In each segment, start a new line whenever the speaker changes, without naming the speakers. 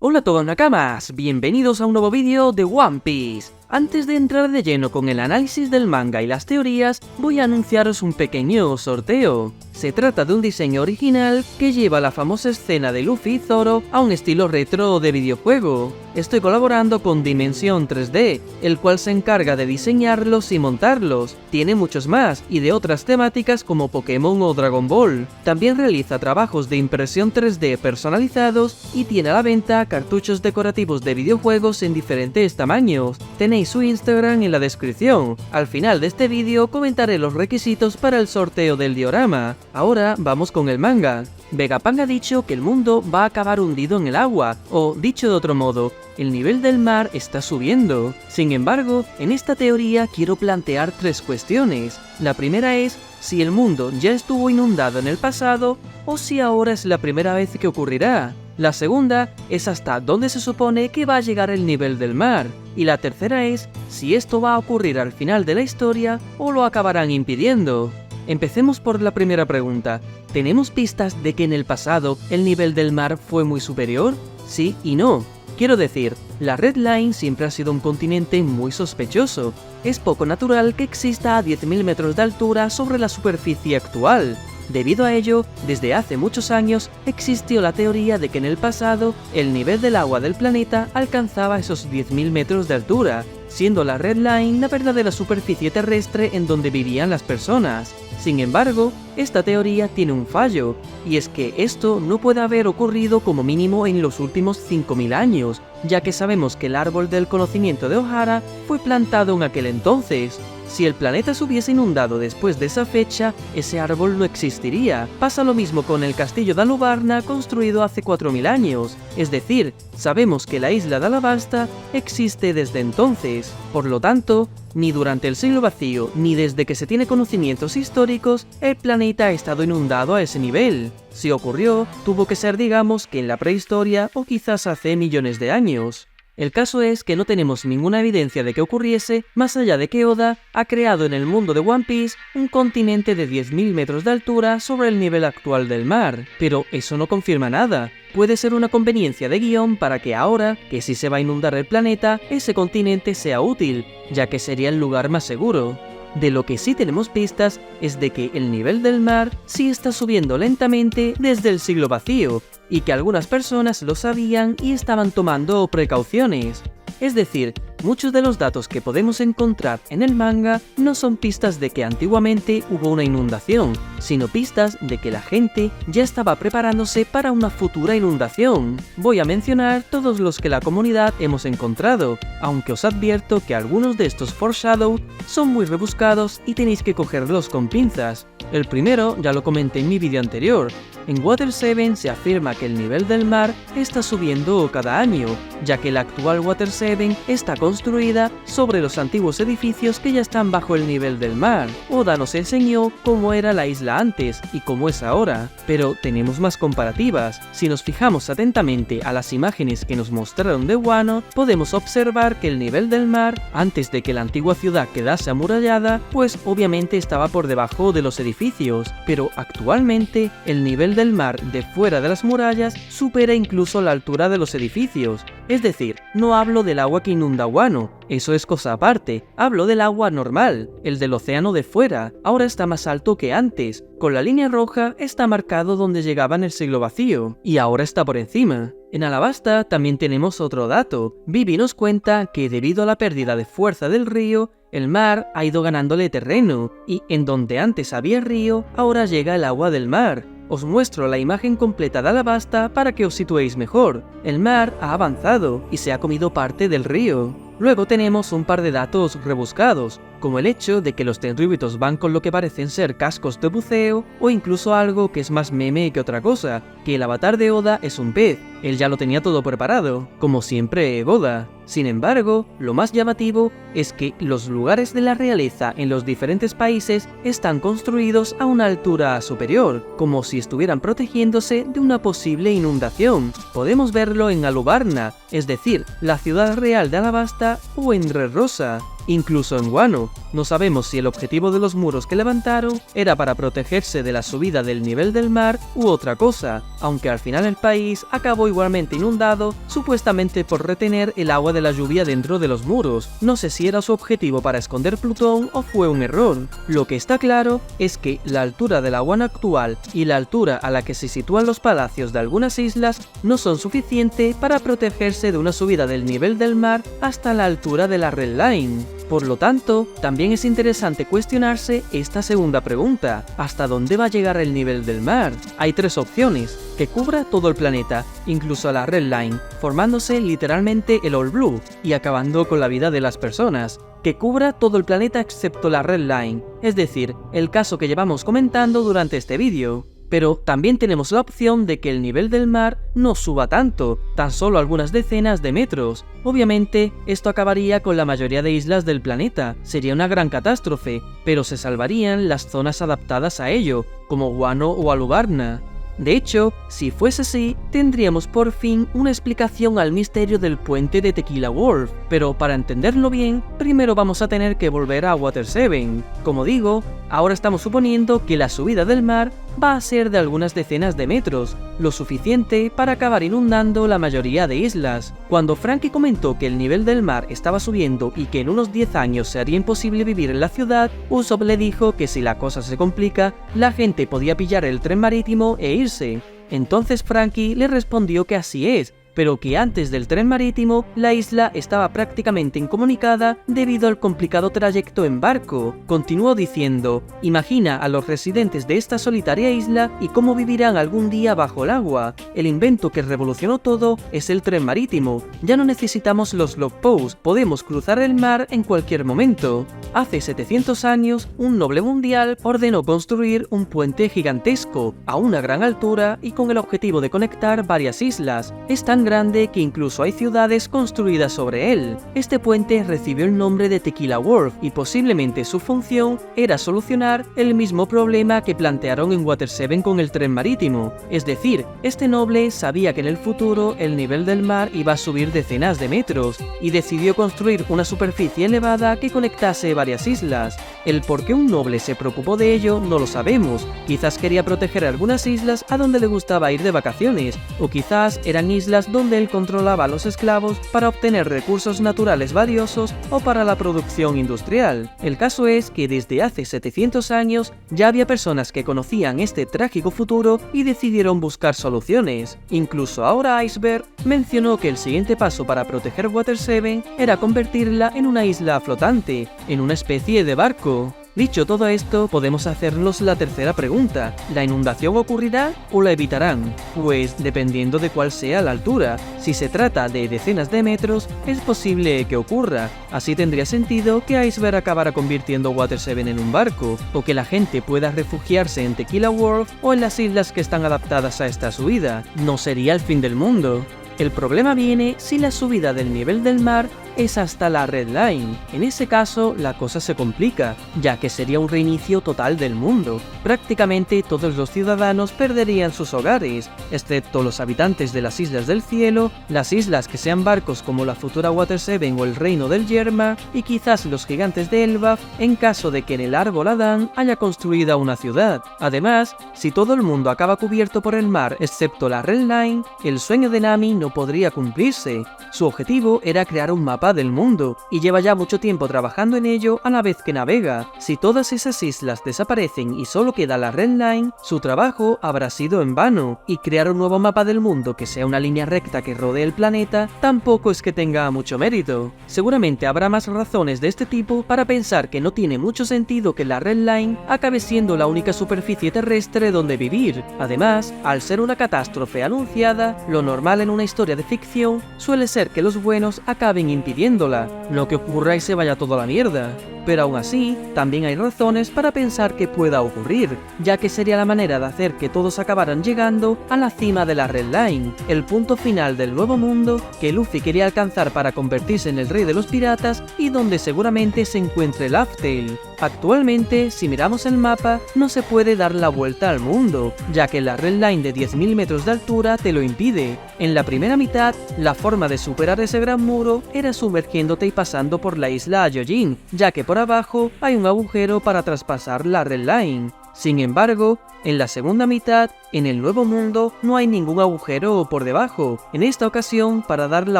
Hola a todos nakamas, bienvenidos a un nuevo vídeo de One Piece. Antes de entrar de lleno con el análisis del manga y las teorías, voy a anunciaros un pequeño sorteo. Se trata de un diseño original que lleva la famosa escena de Luffy y Zoro a un estilo retro de videojuego. Estoy colaborando con Dimension 3D, el cual se encarga de diseñarlos y montarlos. Tiene muchos más, y de otras temáticas como Pokémon o Dragon Ball. También realiza trabajos de impresión 3D personalizados y tiene a la venta cartuchos decorativos de videojuegos en diferentes tamaños. Tenéis su Instagram en la descripción. Al final de este vídeo comentaré los requisitos para el sorteo del diorama. Ahora vamos con el manga. Vegapunk ha dicho que el mundo va a acabar hundido en el agua, o dicho de otro modo, el nivel del mar está subiendo. Sin embargo, en esta teoría quiero plantear tres cuestiones. La primera es si el mundo ya estuvo inundado en el pasado, o si ahora es la primera vez que ocurrirá. La segunda es hasta dónde se supone que va a llegar el nivel del mar. Y la tercera es si esto va a ocurrir al final de la historia o lo acabarán impidiendo. Empecemos por la primera pregunta. ¿Tenemos pistas de que en el pasado el nivel del mar fue muy superior? Sí y no. Quiero decir, la Red Line siempre ha sido un continente muy sospechoso. Es poco natural que exista a 10.000 metros de altura sobre la superficie actual. Debido a ello, desde hace muchos años existió la teoría de que en el pasado el nivel del agua del planeta alcanzaba esos 10.000 metros de altura, siendo la Red Line la verdadera superficie terrestre en donde vivían las personas. Sin embargo, esta teoría tiene un fallo, y es que esto no puede haber ocurrido como mínimo en los últimos 5.000 años, ya que sabemos que el árbol del conocimiento de Ohara fue plantado en aquel entonces. Si el planeta se hubiese inundado después de esa fecha, ese árbol no existiría. Pasa lo mismo con el castillo de Alubarna construido hace 4.000 años, es decir, sabemos que la isla de Alabasta existe desde entonces. Por lo tanto, ni durante el siglo vacío, ni desde que se tiene conocimientos históricos, el planeta ha estado inundado a ese nivel. Si ocurrió, tuvo que ser digamos que en la prehistoria o quizás hace millones de años. El caso es que no tenemos ninguna evidencia de que ocurriese, más allá de que Oda ha creado en el mundo de One Piece un continente de 10.000 metros de altura sobre el nivel actual del mar. Pero eso no confirma nada. Puede ser una conveniencia de guión para que ahora, que si se va a inundar el planeta, ese continente sea útil, ya que sería el lugar más seguro. De lo que sí tenemos pistas es de que el nivel del mar sí está subiendo lentamente desde el siglo vacío, y que algunas personas lo sabían y estaban tomando precauciones. Es decir, muchos de los datos que podemos encontrar en el manga no son pistas de que antiguamente hubo una inundación, sino pistas de que la gente ya estaba preparándose para una futura inundación. Voy a mencionar todos los que la comunidad hemos encontrado, aunque os advierto que algunos de estos foreshadow son muy rebuscados y tenéis que cogerlos con pinzas. El primero ya lo comenté en mi vídeo anterior. En Water 7 se afirma que el nivel del mar está subiendo cada año, ya que la actual Water 7 está construida sobre los antiguos edificios que ya están bajo el nivel del mar. Oda nos enseñó cómo era la isla antes y cómo es ahora, pero tenemos más comparativas. Si nos fijamos atentamente a las imágenes que nos mostraron de Wano, podemos observar que el nivel del mar, antes de que la antigua ciudad quedase amurallada, pues obviamente estaba por debajo de los edificios, pero actualmente el nivel del mar de fuera de las murallas supera incluso la altura de los edificios. Es decir, no hablo del agua que inunda Wano, eso es cosa aparte, hablo del agua normal, el del océano de fuera, ahora está más alto que antes, con la línea roja está marcado donde llegaba en el siglo vacío, y ahora está por encima. En Alabasta también tenemos otro dato. Vivi nos cuenta que debido a la pérdida de fuerza del río, el mar ha ido ganándole terreno, y en donde antes había río, ahora llega el agua del mar. Os muestro la imagen completa de Alabasta para que os situéis mejor. El mar ha avanzado y se ha comido parte del río. Luego tenemos un par de datos rebuscados, como el hecho de que los Tenryubitos van con lo que parecen ser cascos de buceo, o incluso algo que es más meme que otra cosa, que el avatar de Oda es un pez. Él ya lo tenía todo preparado, como siempre Oda. Sin embargo, lo más llamativo es que los lugares de la realeza en los diferentes países están construidos a una altura superior, como si estuvieran protegiéndose de una posible inundación. Podemos verlo en Alubarna, es decir, la ciudad real de Alabasta, o en Dressrosa. Incluso en Wano, no sabemos si el objetivo de los muros que levantaron era para protegerse de la subida del nivel del mar u otra cosa, aunque al final el país acabó igual igualmente inundado, supuestamente por retener el agua de la lluvia dentro de los muros. No sé si era su objetivo para esconder Plutón o fue un error. Lo que está claro es que la altura de la One actual y la altura a la que se sitúan los palacios de algunas islas no son suficientes para protegerse de una subida del nivel del mar hasta la altura de la Red Line. Por lo tanto, también es interesante cuestionarse esta segunda pregunta: ¿hasta dónde va a llegar el nivel del mar? Hay tres opciones: que cubra todo el planeta, incluso a la Red Line, formándose literalmente el All Blue y acabando con la vida de las personas; que cubra todo el planeta excepto la Red Line, es decir, el caso que llevamos comentando durante este vídeo. Pero también tenemos la opción de que el nivel del mar no suba tanto, tan solo algunas decenas de metros. Obviamente, esto acabaría con la mayoría de islas del planeta, sería una gran catástrofe, pero se salvarían las zonas adaptadas a ello, como Guano o Alubarna. De hecho, si fuese así, tendríamos por fin una explicación al misterio del puente de Tequila Wharf, pero para entenderlo bien, primero vamos a tener que volver a Water 7. Como digo, ahora estamos suponiendo que la subida del mar va a ser de algunas decenas de metros, lo suficiente para acabar inundando la mayoría de islas. Cuando Frankie comentó que el nivel del mar estaba subiendo y que en unos 10 años sería imposible vivir en la ciudad, Usopp le dijo que si la cosa se complica, la gente podía pillar el tren marítimo e irse. Entonces Frankie le respondió que así es, pero que antes del tren marítimo la isla estaba prácticamente incomunicada debido al complicado trayecto en barco. Continuó diciendo: imagina a los residentes de esta solitaria isla y cómo vivirán algún día bajo el agua. El invento que revolucionó todo es el tren marítimo. Ya no necesitamos los log posts, podemos cruzar el mar en cualquier momento. Hace 700 años, un noble mundial ordenó construir un puente gigantesco, a una gran altura y con el objetivo de conectar varias islas. Es tan grande que incluso hay ciudades construidas sobre él. Este puente recibió el nombre de Tequila Wharf y posiblemente su función era solucionar el mismo problema que plantearon en Water 7 con el tren marítimo. Es decir, este noble sabía que en el futuro el nivel del mar iba a subir decenas de metros y decidió construir una superficie elevada que conectase varias islas. El por qué un noble se preocupó de ello no lo sabemos. Quizás quería proteger algunas islas a donde le gustaba ir de vacaciones, o quizás eran islas donde él controlaba a los esclavos para obtener recursos naturales valiosos o para la producción industrial. El caso es que desde hace 700 años ya había personas que conocían este trágico futuro y decidieron buscar soluciones. Incluso ahora Iceberg mencionó que el siguiente paso para proteger Water 7 era convertirla en una isla flotante, en una especie de barco. Dicho todo esto, podemos hacernos la tercera pregunta: ¿la inundación ocurrirá o la evitarán? Pues dependiendo de cuál sea la altura. Si se trata de decenas de metros, es posible que ocurra. Así tendría sentido que Iceberg acabara convirtiendo Water 7 en un barco, o que la gente pueda refugiarse en Tequila Wharf o en las islas que están adaptadas a esta subida. No sería el fin del mundo. El problema viene si la subida del nivel del mar es hasta la Red Line. En ese caso, la cosa se complica, ya que sería un reinicio total del mundo. Prácticamente todos los ciudadanos perderían sus hogares, excepto los habitantes de las Islas del Cielo, las islas que sean barcos como la futura Water 7 o el Reino del Yerma, y quizás los gigantes de Elbaf, en caso de que en el árbol Adán haya construida una ciudad. Además, si todo el mundo acaba cubierto por el mar excepto la Red Line, el sueño de Nami no podría cumplirse. Su objetivo era crear un mapa del mundo, y lleva ya mucho tiempo trabajando en ello a la vez que navega. Si todas esas islas desaparecen y solo queda la Red Line, su trabajo habrá sido en vano, y crear un nuevo mapa del mundo que sea una línea recta que rodee el planeta tampoco es que tenga mucho mérito. Seguramente habrá más razones de este tipo para pensar que no tiene mucho sentido que la Red Line acabe siendo la única superficie terrestre donde vivir. Además, al ser una catástrofe anunciada, lo normal en una historia de ficción suele ser que los buenos acaben impidiéndola, no que ocurra y se vaya toda la mierda. Pero aún así, también hay razones para pensar que pueda ocurrir, ya que sería la manera de hacer que todos acabaran llegando a la cima de la Red Line, el punto final del nuevo mundo que Luffy quería alcanzar para convertirse en el rey de los piratas y donde seguramente se encuentre Laugh Tale. Actualmente, si miramos el mapa, no se puede dar la vuelta al mundo, ya que la Red Line de 10.000 metros de altura te lo impide. En la primera mitad, la forma de superar ese gran muro era sumergiéndote y pasando por la isla Ajojin, ya que por abajo hay un agujero para traspasar la Red Line. Sin embargo, en la segunda mitad, en el Nuevo Mundo, no hay ningún agujero por debajo. En esta ocasión, para dar la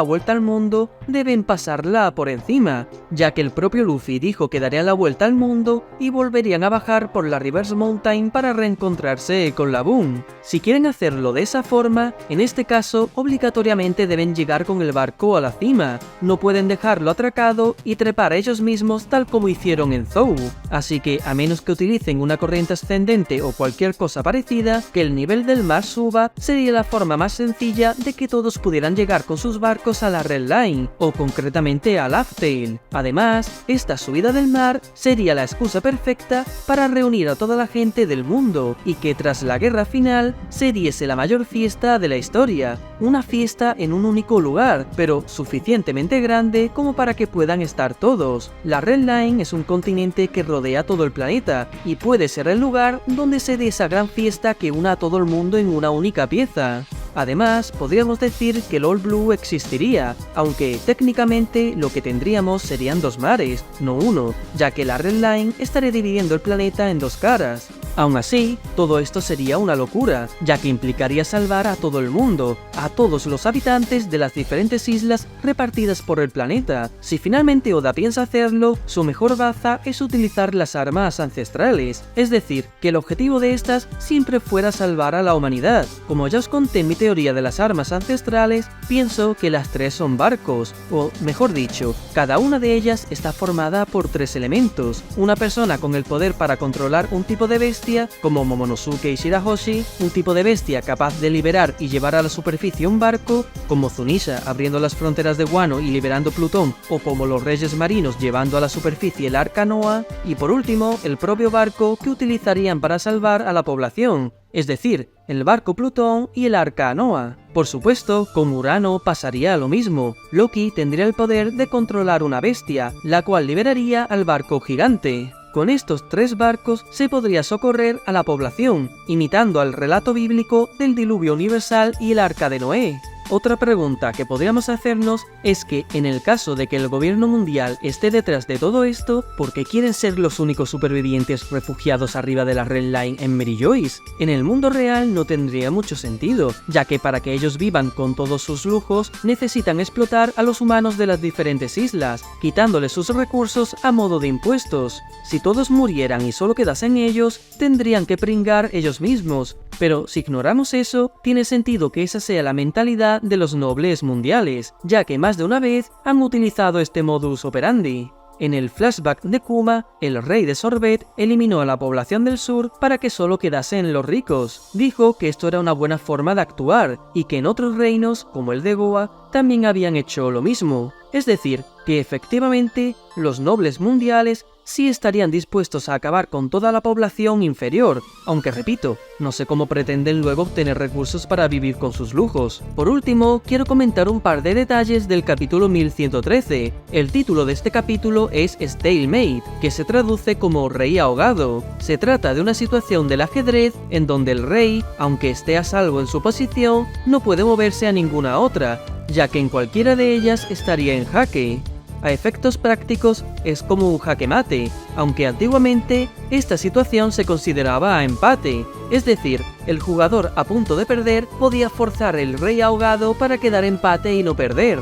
vuelta al mundo, deben pasarla por encima, ya que el propio Luffy dijo que darían la vuelta al mundo y volverían a bajar por la Reverse Mountain para reencontrarse con la Boom. Si quieren hacerlo de esa forma, en este caso, obligatoriamente deben llegar con el barco a la cima. No pueden dejarlo atracado y trepar ellos mismos tal como hicieron en Zou. Así que, a menos que utilicen una corriente ascendente o cualquier cosa parecida, que el nivel del mar suba sería la forma más sencilla de que todos pudieran llegar con sus barcos a la Red Line, o concretamente a Laugh Tale. Además, esta subida del mar sería la excusa perfecta para reunir a toda la gente del mundo, y que tras la guerra final se diese la mayor fiesta de la historia, una fiesta en un único lugar, pero suficientemente grande como para que puedan estar todos. La Red Line es un continente que rodea todo el planeta, y puede ser el lugar donde se dé esa gran fiesta que una a todo el mundo en una única pieza. Además, podríamos decir que el All Blue existiría, aunque técnicamente lo que tendríamos serían dos mares, no uno, ya que la Red Line estaría dividiendo el planeta en dos caras. Aún así, todo esto sería una locura, ya que implicaría salvar a todo el mundo, a todos los habitantes de las diferentes islas repartidas por el planeta. Si finalmente Oda piensa hacerlo, su mejor baza es utilizar las armas ancestrales, es decir, que el objetivo de estas siempre fuera salvar a la humanidad. Como ya os conté en mi teoría de las armas ancestrales, pienso que las tres son barcos, o mejor dicho, cada una de ellas está formada por tres elementos: una persona con el poder para controlar un tipo de bestia, como Momonosuke y Shirahoshi, un tipo de bestia capaz de liberar y llevar a la superficie un barco, como Zunisha abriendo las fronteras de Wano y liberando Plutón, o como los Reyes Marinos llevando a la superficie el Arca Noa, y por último, el propio barco que utilizarían para salvar a la población, es decir, el barco Plutón y el Arca Noa. Por supuesto, con Urano pasaría lo mismo. Loki tendría el poder de controlar una bestia, la cual liberaría al barco gigante. Con estos tres barcos se podría socorrer a la población, imitando al relato bíblico del diluvio universal y el Arca de Noé. Otra pregunta que podríamos hacernos es que, en el caso de que el gobierno mundial esté detrás de todo esto, ¿por qué quieren ser los únicos supervivientes refugiados arriba de la Red Line en Mary Joyce? En el mundo real no tendría mucho sentido, ya que para que ellos vivan con todos sus lujos, necesitan explotar a los humanos de las diferentes islas, quitándoles sus recursos a modo de impuestos. Si todos murieran y solo quedasen ellos, tendrían que pringar ellos mismos. Pero si ignoramos eso, tiene sentido que esa sea la mentalidad de los nobles mundiales, ya que más de una vez han utilizado este modus operandi. En el flashback de Kuma, el rey de Sorbet eliminó a la población del sur para que solo quedasen los ricos. Dijo que esto era una buena forma de actuar, y que en otros reinos, como el de Goa, también habían hecho lo mismo. Es decir, que efectivamente, los nobles mundiales sí estarían dispuestos a acabar con toda la población inferior, aunque repito, no sé cómo pretenden luego obtener recursos para vivir con sus lujos. Por último, quiero comentar un par de detalles del capítulo 1113. El título de este capítulo es Stalemate, que se traduce como Rey ahogado. Se trata de una situación del ajedrez en donde el rey, aunque esté a salvo en su posición, no puede moverse a ninguna otra, ya que en cualquiera de ellas estaría en jaque. A efectos prácticos es como un jaque mate, aunque antiguamente esta situación se consideraba a empate, es decir, el jugador a punto de perder podía forzar el rey ahogado para quedar empate y no perder.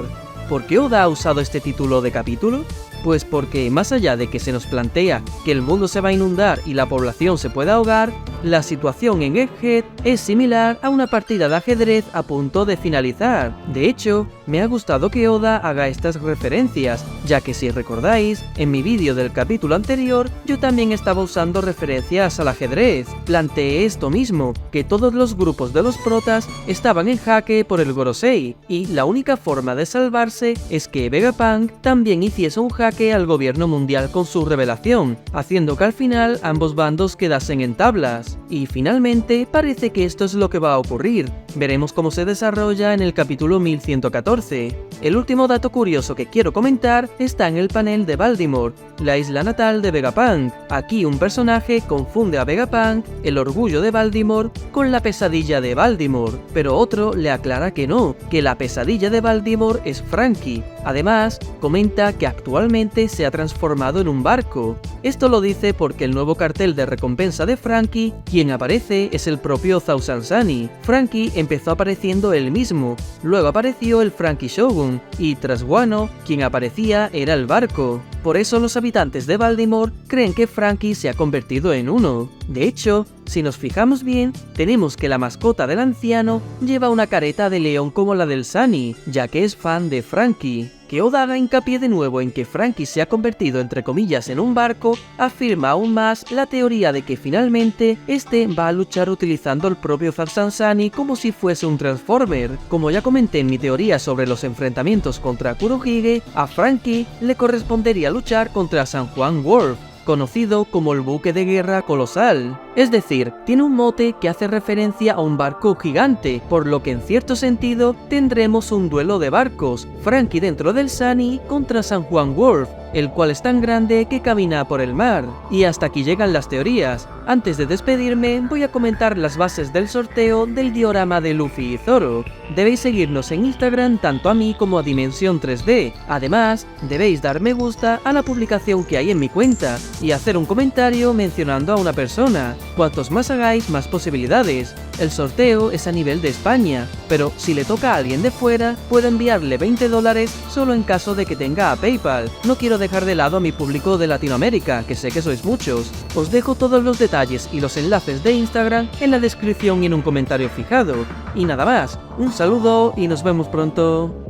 ¿Por qué Oda ha usado este título de capítulo? Pues porque más allá de que se nos plantea que el mundo se va a inundar y la población se puede ahogar, la situación en Egghead es similar a una partida de ajedrez a punto de finalizar. De hecho, me ha gustado que Oda haga estas referencias, ya que si recordáis, en mi vídeo del capítulo anterior, yo también estaba usando referencias al ajedrez. Planteé esto mismo, que todos los grupos de los protas estaban en jaque por el Gorosei, y la única forma de salvarse es que Vegapunk también hiciese un jaque al gobierno mundial con su revelación, haciendo que al final ambos bandos quedasen en tablas. Y finalmente parece que esto es lo que va a ocurrir. Veremos cómo se desarrolla en el capítulo 1114. El último dato curioso que quiero comentar está en el panel de Baltimore, la isla natal de Vegapunk. Aquí un personaje confunde a Vegapunk, el orgullo de Baltimore, con la pesadilla de Baltimore, pero otro le aclara que no, que la pesadilla de Baltimore es Franky. Además, comenta que actualmente se ha transformado en un barco. Esto lo dice porque el nuevo cartel de recompensa de Franky, quien aparece es el propio Thousand Sunny. Franky empezó apareciendo él mismo, luego apareció el Franky Shogun, y tras Wano, quien aparecía era el barco. Por eso los habitantes de Baltimore creen que Franky se ha convertido en uno. De hecho, si nos fijamos bien, tenemos que la mascota del anciano lleva una careta de león como la del Sunny, ya que es fan de Franky. Que Oda haga hincapié de nuevo en que Franky se ha convertido entre comillas en un barco, afirma aún más la teoría de que finalmente este va a luchar utilizando el propio Thousand Sunny como si fuese un Transformer. Como ya comenté en mi teoría sobre los enfrentamientos contra Kurohige, a Franky le correspondería luchar contra San Juan Wharf, conocido como el buque de guerra colosal. Es decir, tiene un mote que hace referencia a un barco gigante, por lo que en cierto sentido tendremos un duelo de barcos, Franky dentro del Sunny contra San Juan Wharf, el cual es tan grande que camina por el mar. Y hasta aquí llegan las teorías. Antes de despedirme, voy a comentar las bases del sorteo del diorama de Luffy y Zoro. Debéis seguirnos en Instagram tanto a mí como a Dimensión 3D. Además, debéis dar me gusta a la publicación que hay en mi cuenta y hacer un comentario mencionando a una persona. Cuantos más hagáis, más posibilidades. El sorteo es a nivel de España, pero si le toca a alguien de fuera, puedo enviarle $20 solo en caso de que tenga a PayPal. No quiero dejar de lado a mi público de Latinoamérica, que sé que sois muchos. Os dejo todos los detalles y los enlaces de Instagram en la descripción y en un comentario fijado. Y nada más, un saludo y nos vemos pronto.